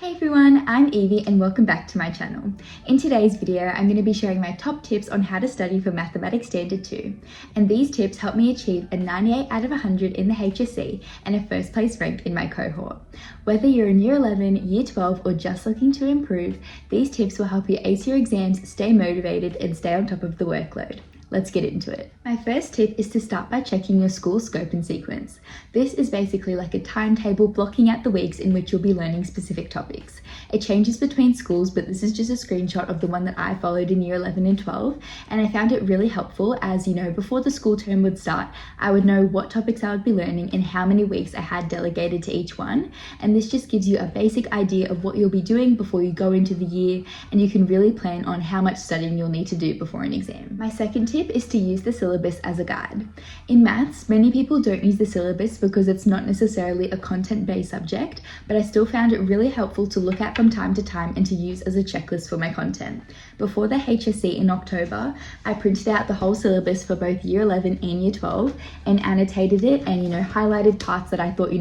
Hey everyone, I'm Evie and welcome back to my channel. In today's video, I'm going to be sharing my top tips on how to study for Mathematics Standard 2. And these tips helped me achieve a 98 out of 100 in the HSC and a first place rank in my cohort. Whether you're in Year 11, Year 12 or just looking to improve, these tips will help you ace your exams, stay motivated and stay on top of the workload. Let's get into it. My first tip is to start by checking your school scope and sequence. This is basically like a timetable blocking out the weeks in which you'll be learning specific topics. It changes between schools, but this is just a screenshot of the one that I followed in Year 11 and 12, and I found it really helpful as, before the school term would start, I would know what topics I would be learning and how many weeks I had delegated to each one, and this just gives you a basic idea of what you'll be doing before you go into the year, and you can really plan on how much studying you'll need to do before an exam. My second tip is to use the syllabus as a guide. In maths, many people don't use the syllabus because it's not necessarily a content-based subject, but I still found it really helpful to look at from time to time and to use as a checklist for my content. Before the HSC in October, I printed out the whole syllabus for both Year 11 and Year 12 and annotated it and, highlighted parts that I thought,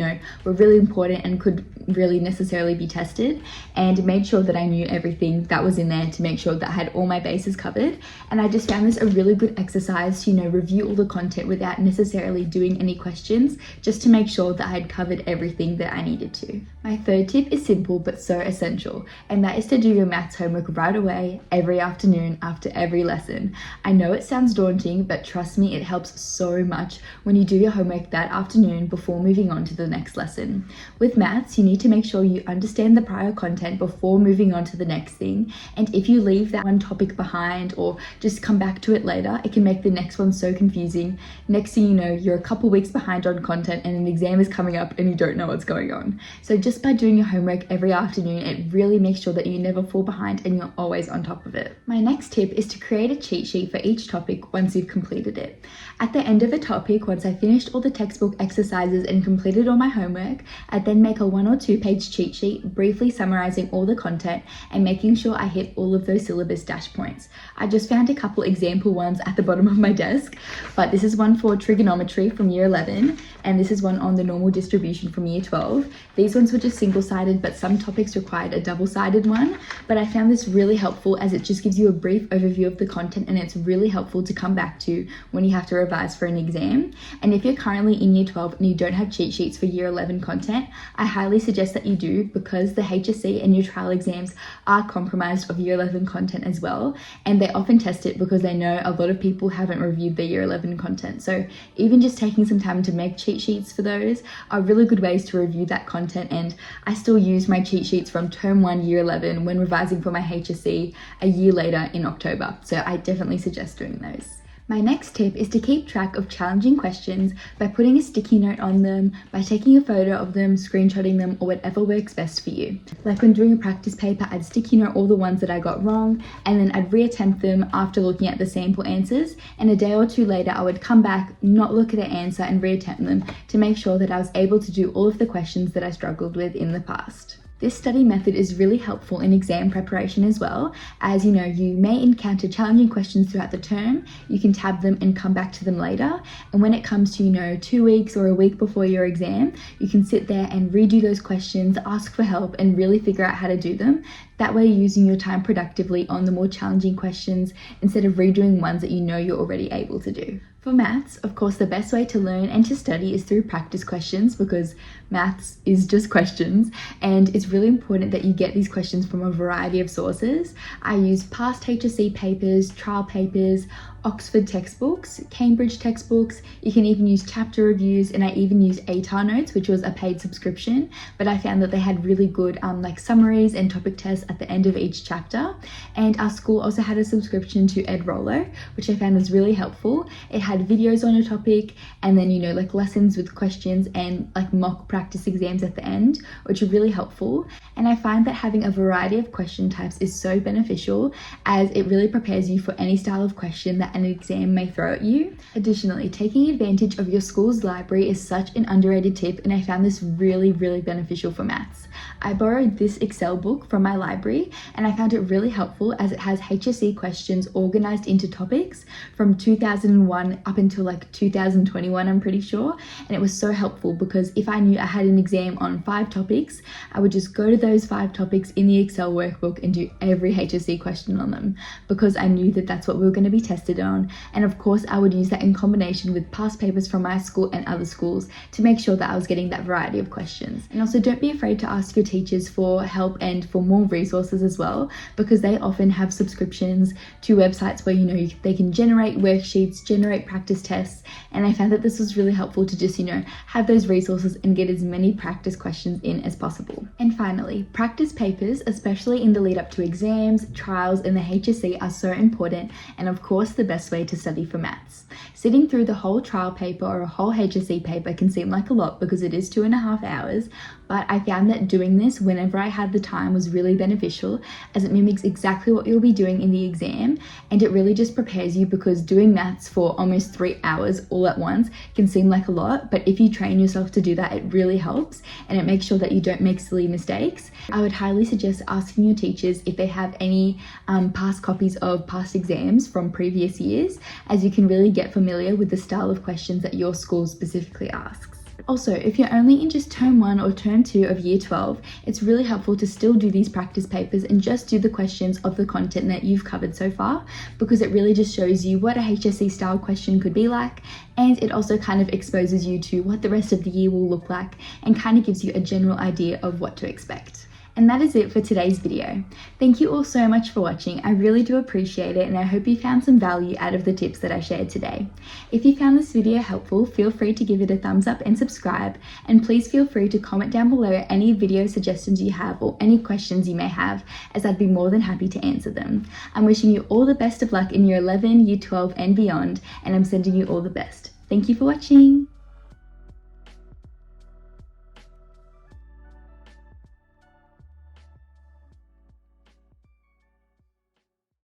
were really important and could really necessarily be tested, and made sure that I knew everything that was in there to make sure that I had all my bases covered. And I just found this a really good exercise to, review all the content without necessarily doing any questions, just to make sure that I had covered everything that I needed to. My third tip is simple but so essential, and that is to do your maths homework right away, every afternoon after every lesson. I know it sounds daunting, but trust me, it helps so much when you do your homework that afternoon before moving on to the next lesson. With maths, you need to make sure you understand the prior content before moving on to the next thing, and if you leave that one topic behind or just come back to it later, it can make the next one so confusing. Next thing you know, you're a couple weeks behind on content and an exam is coming up and you don't know what's going on. So just by doing your homework every afternoon, it really makes sure that you never fall behind and you're always on top of it. My next tip is to create a cheat sheet for each topic once you've completed it. At the end of a topic, once I finished all the textbook exercises and completed all my homework, I'd then make a 1 or 2 page cheat sheet briefly summarizing all the content and making sure I hit all of those syllabus dash points. I just found a couple example ones at the bottom of my desk, but this is one for trigonometry from Year 11 and this is one on the normal distribution from Year 12. These ones were just single-sided, but some topics required a double-sided one, but I found this really helpful as it just gives you a brief overview of the content and it's really helpful to come back to when you have to revise for an exam. And if you're currently in Year 12 and you don't have cheat sheets for Year 11 content, I highly suggest that you do, because the HSC and your trial exams are compromised of Year 11 content as well, and they often test it because they know a lot of people haven't reviewed their Year 11 content. So even just taking some time to make cheat sheets for those are really good ways to review that content, and I still use my cheat sheets from Term 1 Year 11 when revising for my HSC a year later in October, so I definitely suggest doing those. My next tip is to keep track of challenging questions by putting a sticky note on them, by taking a photo of them, screenshotting them, or whatever works best for you. Like when doing a practice paper, I'd sticky note all the ones that I got wrong, and then I'd reattempt them after looking at the sample answers, and a day or two later I would come back, not look at the answer, and reattempt them to make sure that I was able to do all of the questions that I struggled with in the past. This study method is really helpful in exam preparation as well, as you may encounter challenging questions throughout the term. You can tab them and come back to them later, and when it comes to 2 weeks or a week before your exam, you can sit there and redo those questions, ask for help and really figure out how to do them. That way you're using your time productively on the more challenging questions instead of redoing ones that you're already able to do. For maths, of course, the best way to learn and to study is through practice questions, because maths is just questions, and it's really important that you get these questions from a variety of sources. I use past HSC papers, trial papers, Oxford textbooks, Cambridge textbooks. You can even use chapter reviews, and I even used ATAR Notes, which was a paid subscription, but I found that they had really good summaries and topic tests at the end of each chapter. And our school also had a subscription to Edrolo, which I found was really helpful. It had videos on a topic, and then lessons with questions and mock practice exams at the end, which are really helpful. And I find that having a variety of question types is so beneficial, as it really prepares you for any style of question that that an exam may throw at you. Additionally, taking advantage of your school's library is such an underrated tip, and I found this really beneficial for maths. I borrowed this Excel book from my library and I found it really helpful as it has HSC questions organized into topics from 2001 up until like 2021, I'm pretty sure. And it was so helpful because if I knew I had an exam on 5 topics, I would just go to those 5 topics in the Excel workbook and do every HSC question on them, because I knew that that's what we were going to be tested on. And of course, I would use that in combination with past papers from my school and other schools to make sure that I was getting that variety of questions. And also, don't be afraid to ask your teachers for help and for more resources as well, because they often have subscriptions to websites where they can generate worksheets, generate practice tests, and I found that this was really helpful to just have those resources and get as many practice questions in as possible. And finally, practice papers, especially in the lead up to exams, trials, and the HSC, are so important, and of course the best way to study for maths. Sitting through the whole trial paper or a whole HSC paper can seem like a lot because it is 2.5 hours, but I found that doing this whenever I had the time was really beneficial, as it mimics exactly what you'll be doing in the exam, and it really just prepares you, because doing maths for almost 3 hours all at once can seem like a lot, but if you train yourself to do that, it really helps and it makes sure that you don't make silly mistakes. I would highly suggest asking your teachers if they have any past copies of past exams from previous years, as you can really get familiar with the style of questions that your school specifically asks. Also, if you're only in just term 1 or term 2 of year 12, it's really helpful to still do these practice papers and just do the questions of the content that you've covered so far, because it really just shows you what a HSC style question could be like, and it also kind of exposes you to what the rest of the year will look like and kind of gives you a general idea of what to expect. And that is it for today's video. Thank you all so much for watching. I really do appreciate it, and I hope you found some value out of the tips that I shared today. If you found this video helpful, feel free to give it a thumbs up and subscribe, and please feel free to comment down below any video suggestions you have or any questions you may have, as I'd be more than happy to answer them. I'm wishing you all the best of luck in year 11, year 12 and beyond, and I'm sending you all the best. Thank you for watching.